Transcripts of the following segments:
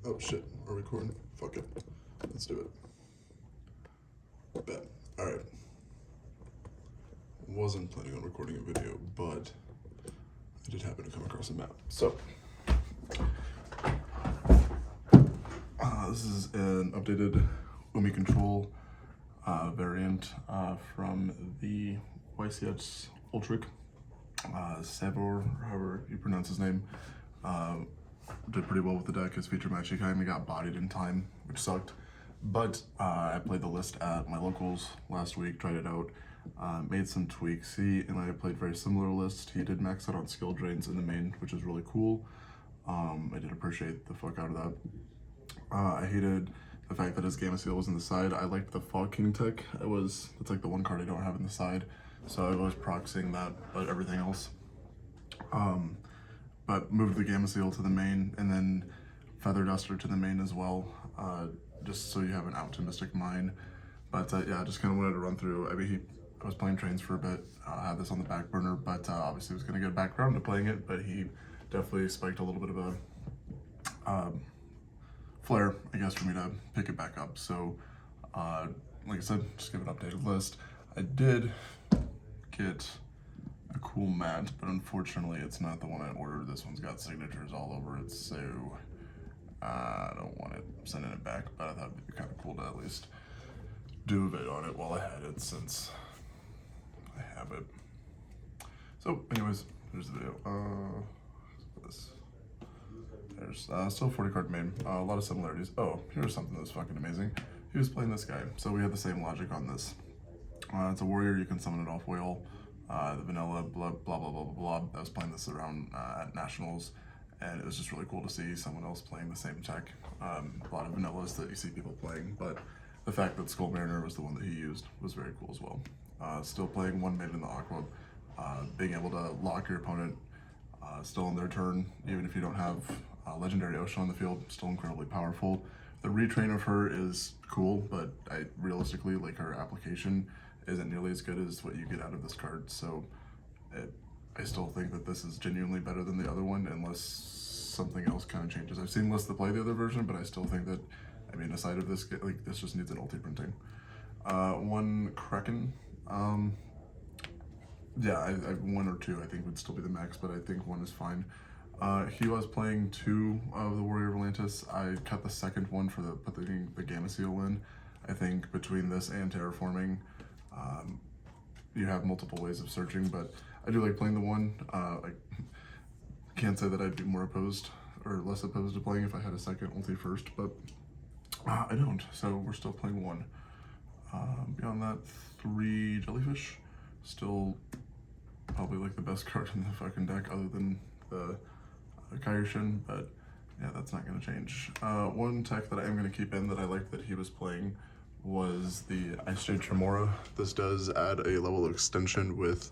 Oh shit, are we recording? Fuck it. Let's do it. Bet. Alright. Wasn't planning on recording a video, but I did happen to come across a map. So, this is an updated Umi control variant from the YCH Ultric. Savor, however you pronounce his name, did pretty well with the deck. His feature match, he kind of got bodied in time, which sucked. But I played the list at my locals last week, tried it out, made some tweaks. He and I played very similar list. He did max out on skill drains in the main, which is really cool. I did appreciate the fuck out of that. I hated the fact that his Gamma Seal was in the side. I liked the Fog King tech. That's like the one card I don't have in the side. So I was proxying that, but everything else. But moved the Gamma Seal to the main, and then Feather Duster to the main as well, just so you have an optimistic mind. But yeah, I just kind of wanted to run through. I mean, I was playing trains for a bit, had this on the back burner, but obviously was going to get back around to playing it, but he definitely spiked a little bit of a flare, I guess, for me to pick it back up. So, like I said, just give an updated list. I did get a cool mat, but unfortunately it's not the one I ordered. This one's got signatures all over it, so I don't want it sending it back, but I thought it'd be kind of cool to at least do a vid on it while I had it, since I have it. So anyways, here's the video. There's still 40 card main, a lot of similarities. Oh, here's something that's fucking amazing. He was playing this guy, so we had the same logic on this. It's a warrior, you can summon it off whale. The vanilla, blah, blah, blah, blah, blah, blah. I was playing this around at Nationals, and it was just really cool to see someone else playing the same tech. A lot of vanillas that you see people playing, but the fact that Skull Mariner was the one that he used was very cool as well. Still playing one mid in the Aqua, being able to lock your opponent still on their turn, even if you don't have Legendary Ocean on the field, still incredibly powerful. The retrain of her is cool, but realistically, like, her application isn't nearly as good as what you get out of this card, so I still think that this is genuinely better than the other one, unless something else kind of changes. I've seen lists that play the other version, but I still think that, I mean, aside of this, like, this just needs an ulti printing. One Kraken, yeah, I one or two I think would still be the max, but I think one is fine. He was playing two of the Warrior of Atlantis. I cut the second one for putting the Gamma Seal in. I think between this and Terraforming, you have multiple ways of searching, but I do like playing the one. I can't say that I'd be more opposed or less opposed to playing if I had a second ulti first, but I don't, so we're still playing one. Beyond that, 3 Jellyfish. Still probably like the best card in the fucking deck other than the Kairyu-Shin, but yeah, that's not going to change. One tech that I am going to keep in that I liked that he was playing was the Ice Jade Tremora. This does add a level of extension with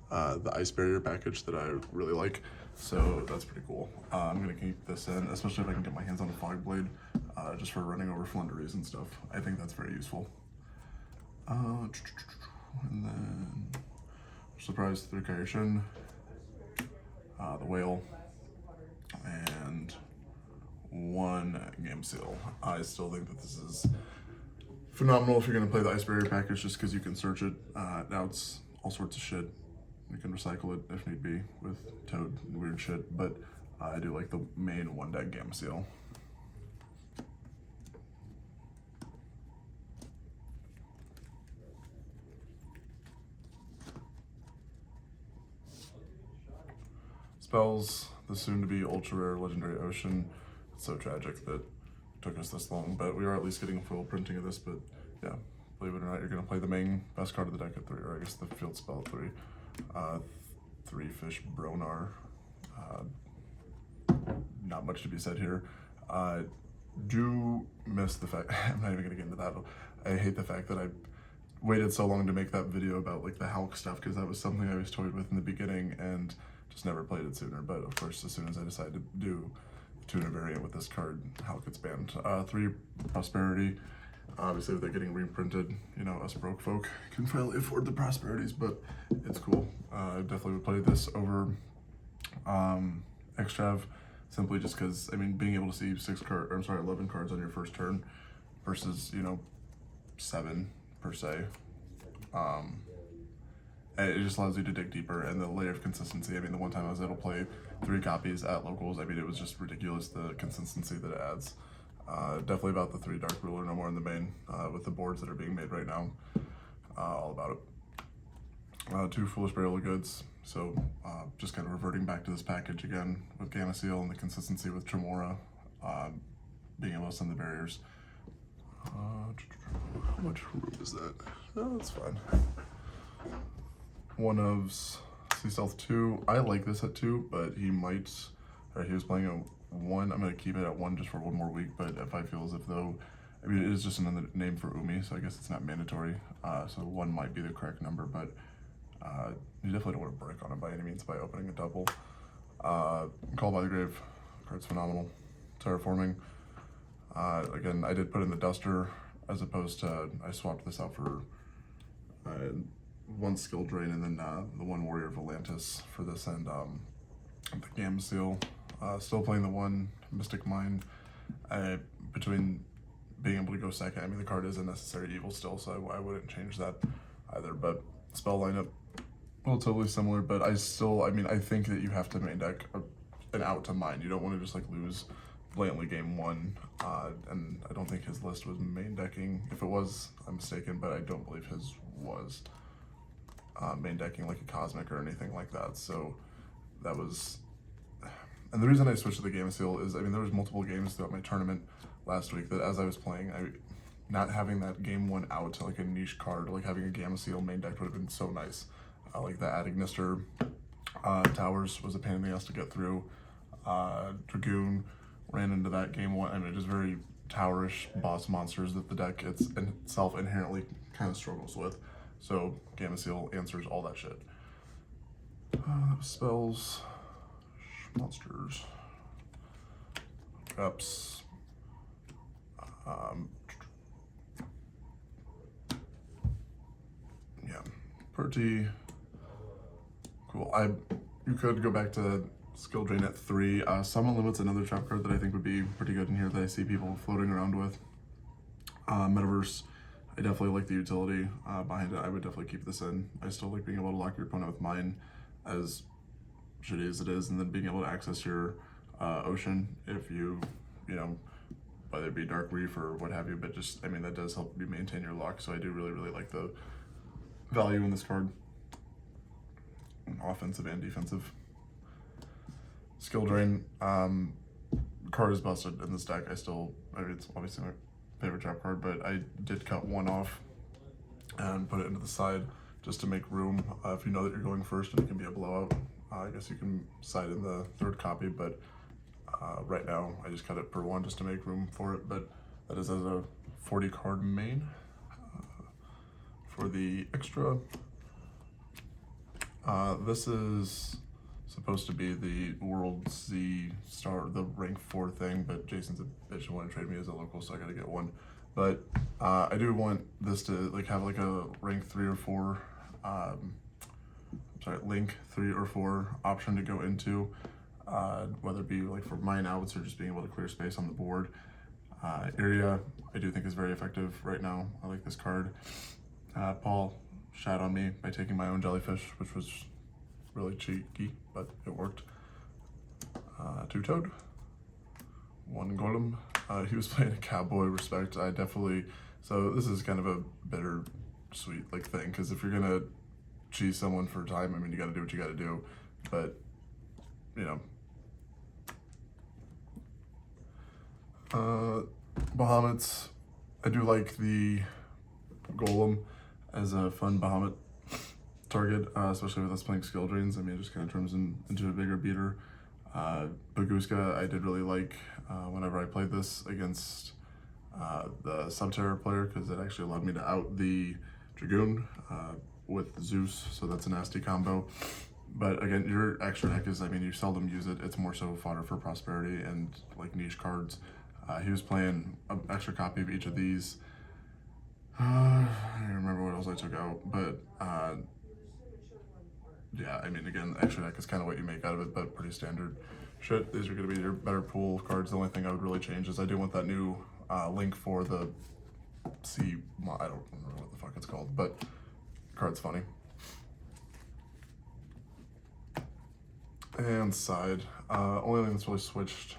the Ice Barrier package that I really like, so that's pretty cool. I'm going to keep this in, especially if I can get my hands on a Fog Blade, just for running over Flunderies and stuff. I think that's very useful. And then surprise through Kairyu-Shin, the Whale, and one Game Seal. I still think that this is phenomenal if you're going to play the Ice Barrier package, just because you can search it, outs, all sorts of shit. You can recycle it if need be with Toad and weird shit, but I do like the main one deck Gamma Seal. Spells, the soon-to-be ultra-rare Legendary Ocean. It's so tragic that it took us this long, but we are at least getting a full printing of this. But yeah, believe it or not, you're going to play the main best card of the deck at 3, or I guess the field spell at 3. 3 Fish Bronar. Not much to be said here. Do miss the fact, I'm not even going to get into that. I hate the fact that I waited so long to make that video about like the Hulk stuff, because that was something I was toyed with in the beginning and just never played it sooner. But of course, as soon as I decided to do the tuner variant with this card, Hulk gets banned. 3 Prosperity. Obviously, with it getting reprinted, you know, us broke folk can finally afford the Prosperities, but it's cool. I definitely would play this over Extrav. simply just because, I mean, being able to see 11 cards on your first turn versus, you know, 7 per se. It just allows you to dig deeper, and the layer of consistency. I mean, the one time I was able to play 3 copies at locals, I mean, it was just ridiculous, the consistency that it adds. Definitely about the 3 Dark Ruler, no more in the main, with the boards that are being made right now. All about it. 2 Foolish Burial of Goods, so just kind of reverting back to this package again with Gamma Seal and the consistency with Tremora, being able to send the barriers. How much room is that? Oh, that's fine. One of Sea Stealth 2. I like this at 2, but he was playing a 1. I'm going to keep it at 1 just for 1 more week, but if I feel as if though, I mean, it is just another name for Umi, so I guess it's not mandatory. So 1 might be the correct number, but you definitely don't want to break on it by any means by opening a double. Call by the Grave. Card's phenomenal. Terraforming. Again, I did put in the Duster as opposed to, I swapped this out for 1 Skill Drain and then the 1 Warrior of Atlantis for this, and the Gamma Seal. Still playing the 1 Mystic Mine. Between being able to go second, I mean, the card is a necessary evil still, so I wouldn't change that either, but spell lineup, relatively similar, but I think that you have to main deck an out to mine. You don't want to just like lose blatantly game 1, and I don't think his list was main decking. If it was, I'm mistaken, but I don't believe his was main decking like a Cosmic or anything like that, so that was... And the reason I switched to the Gamma Seal is, I mean, there was multiple games throughout my tournament last week that as I was playing, not having that game 1 out to like a niche card, like having a Gamma Seal main deck would have been so nice. Like the Adignister Towers was a pain in the ass to get through. Dragoon ran into that game 1. I mean, just very towerish boss monsters that the deck itself inherently kind of struggles with. So Gamma Seal answers all that shit. Spells, monsters, ups. Yeah, pretty cool. You could go back to Skill Drain at 3. Summon Limit's another trap card that I think would be pretty good in here that I see people floating around with. Metaverse, I definitely like the utility behind it. I would definitely keep this in. I still like being able to lock your opponent with mine, as shitty as it is, and then being able to access your ocean if you know, whether it be Dark Reef or what have you, but just, I mean, that does help you maintain your luck, so I do really, really like the value in this card. Offensive and defensive. Skill Drain, card is busted in this deck. I mean, it's obviously my favorite trap card, but I did cut 1 off and put it into the side just to make room. If you know that you're going first and it can be a blowout, I guess you can side in the 3rd copy, but right now I just cut it per 1 just to make room for it, but that is as a 40 card main. For the extra, this is supposed to be the World Z Star, the rank 4 thing, but Jason's a bitch and wanted to trade me as a local, so I gotta get 1. But I do want this to like have like a rank 3 or 4, link 3 or 4 option to go into, whether it be like for mine outs or just being able to clear space on the board. Area, I do think is very effective right now. I like this card. Paul shat on me by taking my own jellyfish, which was really cheeky, but it worked. 2 Toad, 1 Golem. He was playing a Cowboy, respect. So this is kind of a bittersweet like thing, because if you're gonna cheese someone for time, I mean, you gotta do what you gotta do, but you know. Bahamut's, I do like the Golem as a fun Bahamut target, especially with us playing Skill Drains. I mean, it just kind of turns into a bigger beater. Baguska, I did really like whenever I played this against the Subterra player, because it actually allowed me to out the Dragoon with Zeus, so that's a nasty combo. But again, your extra deck is, I mean, you seldom use it. It's more so fodder for prosperity and like niche cards. He was playing an extra copy of each of these. I don't remember what else I took out, but yeah, I mean, again, the extra deck is kind of what you make out of it, but pretty standard shit, these are going to be your better pool of cards. The only thing I would really change is I do want that new link for the well, I don't remember what the fuck it's called, but card's funny. And side. Only thing that's really switched.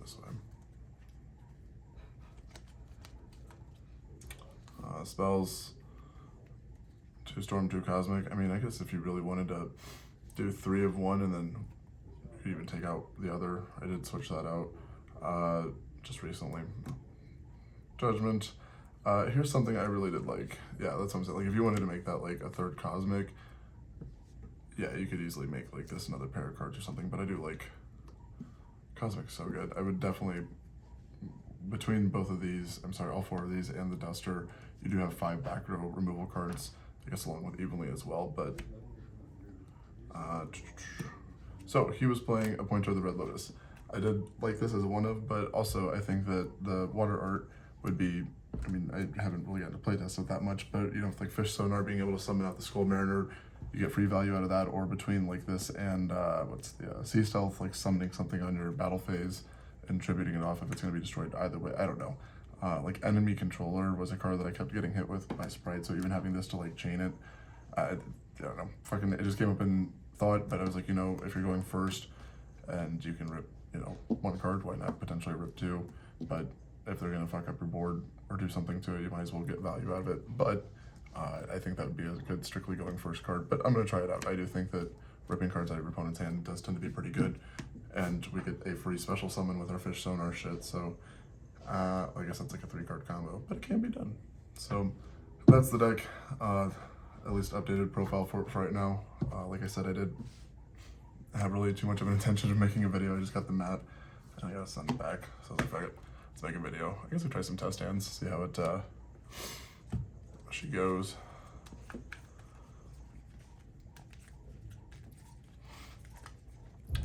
This way. Spells. 2 Storm, 2 Cosmic. I mean, I guess if you really wanted to do 3 of one and then you could even take out the other. I did switch that out just recently. Judgment. Here's something I really did like. Yeah, that's what I'm saying. Like, if you wanted to make that like a 3rd Cosmic, yeah, you could easily make like this another pair of cards or something. But I do like Cosmic's so good. I would definitely, between both of these, I'm sorry, all 4 of these and the Duster, you do have 5 back row removal cards, I guess along with Evenly as well. But so he was playing a Pointer of the Red Lotus. I did like this as one of, but also I think that the water art would be, I mean, I haven't really gotten to playtest it that much, but you know, with like Fish Sonar being able to summon out the Skull Mariner, you get free value out of that, or between like this and what's the Sea Stealth, like summoning something on your battle phase and tributing it off if it's going to be destroyed either way. I don't know. Like Enemy Controller was a card that I kept getting hit with by Sprite, so even having this to like chain it, I don't know, fucking, it just came up in thought, but I was like, you know, if you're going first and you can rip, you know, 1 card, why not potentially rip 2? But if they're gonna fuck up your board or do something to it, you might as well get value out of it. But I think that would be a good strictly going first card, but I'm gonna try it out. I do think that ripping cards out of your opponent's hand does tend to be pretty good, and we get a free special summon with our Fish Sonar shit, so I guess that's like a 3-card combo, but it can be done. So that's the deck, at least updated profile for it for right now. Like I said, I did have really too much of an intention of making a video. I just got the map and I gotta send it back, so I was like, fuck it, let's make a video. I guess we'll try some test hands, see how it she goes.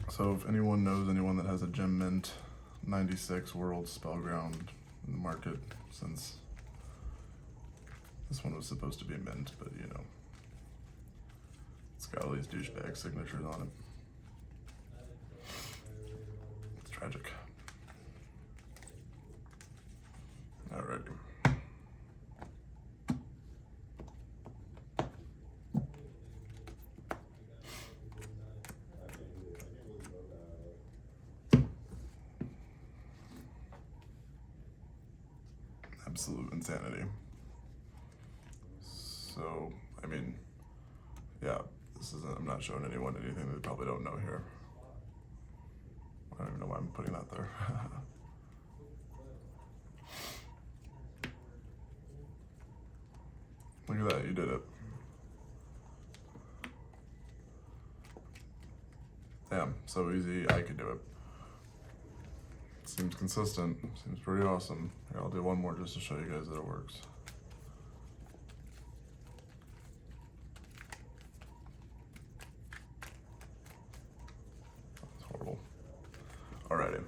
So if anyone knows anyone that has a Gem Mint 96 World Spellground in the market, since this one was supposed to be mint, but you know, it's got all these douchebag signatures on it. It's tragic. Alrighty. Absolute insanity. So, I mean, yeah, this isn't, I'm not showing anyone anything they probably don't know here. I don't even know why I'm putting that there. Look at that, you did it. Damn, so easy, I could do it. Seems consistent, seems pretty awesome. Here, I'll do one more just to show you guys that it works. That's horrible. Alrighty.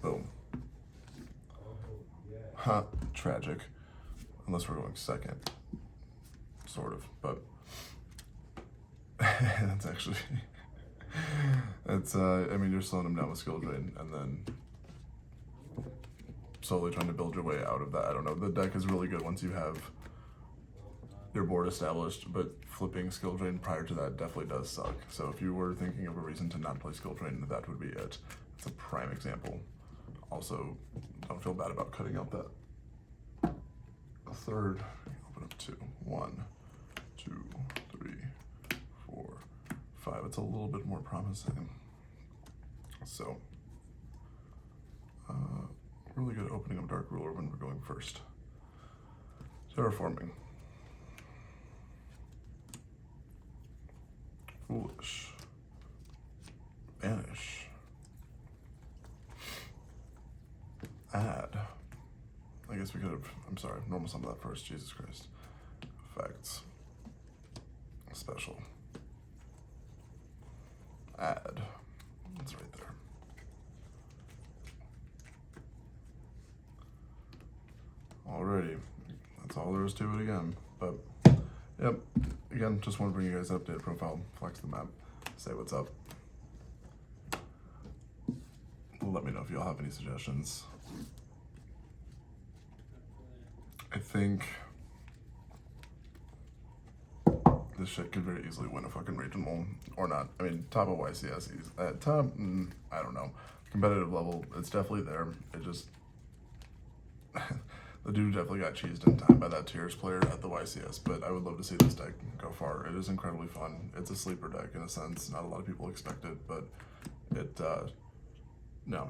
Boom. Ha, tragic. Unless we're going second. Sort of, but that's actually, that's, I mean, you're slowing them down with skill drain and then slowly trying to build your way out of that. I don't know, the deck is really good once you have your board established, but flipping skill drain prior to that definitely does suck. So if you were thinking of a reason to not play skill drain, that would be it. It's a prime example. Also, don't feel bad about cutting out that a third. Open up 2, 1, 2, 3, 4, 5. It's a little bit more promising. So, really good opening of Dark Ruler when we're going first. Terraforming. Foolish. Banish. Add. I guess we could have, I'm sorry, normal summon that first, Jesus Christ. Effects. Special. Add. It's right there. pretty. That's all there is to it again. But, yep. Again, just want to bring you guys an updated profile, flex the map, say what's up. Let me know if y'all have any suggestions. I think this shit could very easily win a fucking regional, or not. I mean, top of YCS, top, I don't know. Competitive level, it's definitely there. It just, the dude definitely got cheesed in time by that Tiers player at the YCS, but I would love to see this deck go far. It is incredibly fun. It's a sleeper deck in a sense. Not a lot of people expect it, but it, no,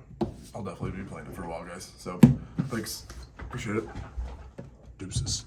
I'll definitely be playing it for a while, guys. So, thanks. Appreciate it. Deuces.